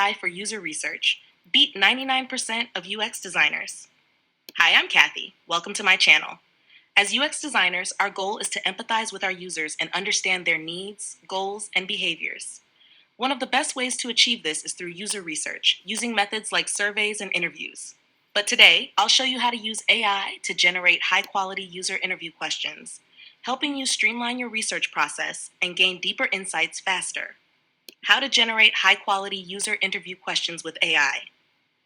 AI for user research. Beat 99% of UX designers. Hi, I'm Kathy. Welcome to my channel. As UX designers, our goal is to empathize with our users and understand their needs, goals, and behaviors. One of the best ways to achieve this is through user research, using methods like surveys and interviews. But today, I'll show you how to use AI to generate high-quality user interview questions, helping you streamline your research process and gain deeper insights faster. How to generate high-quality user interview questions with AI.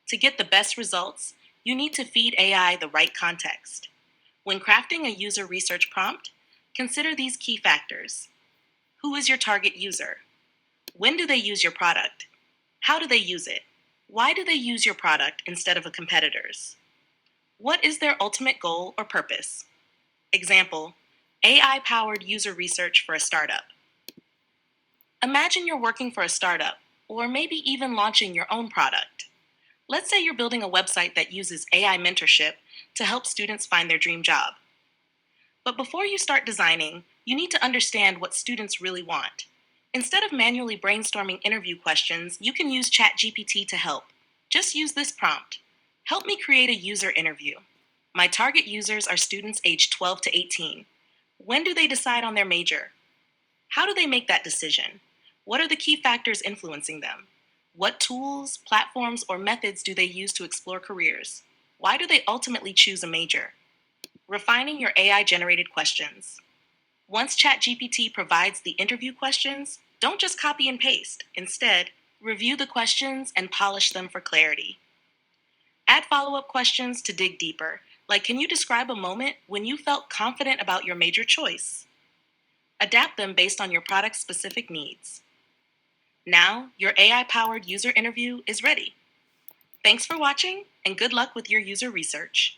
To get the best results, you need to feed AI the right context. When crafting a user research prompt, consider these key factors. Who is your target user? When do they use your product? How do they use it? Why do they use your product instead of a competitor's? What is their ultimate goal or purpose? Example, AI-powered user research for a startup. Imagine you're working for a startup, or maybe even launching your own product. Let's say you're building a website that uses AI mentorship to help students find their dream job. But before you start designing, you need to understand what students really want. Instead of manually brainstorming interview questions, you can use ChatGPT to help. Just use this prompt. Help me create a user interview. My target users are students aged 12 to 18. When do they decide on their major? How do they make that decision? What are the key factors influencing them? What tools, platforms, or methods do they use to explore careers? Why do they ultimately choose a major? Refining your AI-generated questions. Once ChatGPT provides the interview questions, don't just copy and paste. Instead, review the questions and polish them for clarity. Add follow-up questions to dig deeper, like can you describe a moment when you felt confident about your major choice? Adapt them based on your product's specific needs. Now, your AI-powered user interview is ready. Thanks for watching, and good luck with your user research.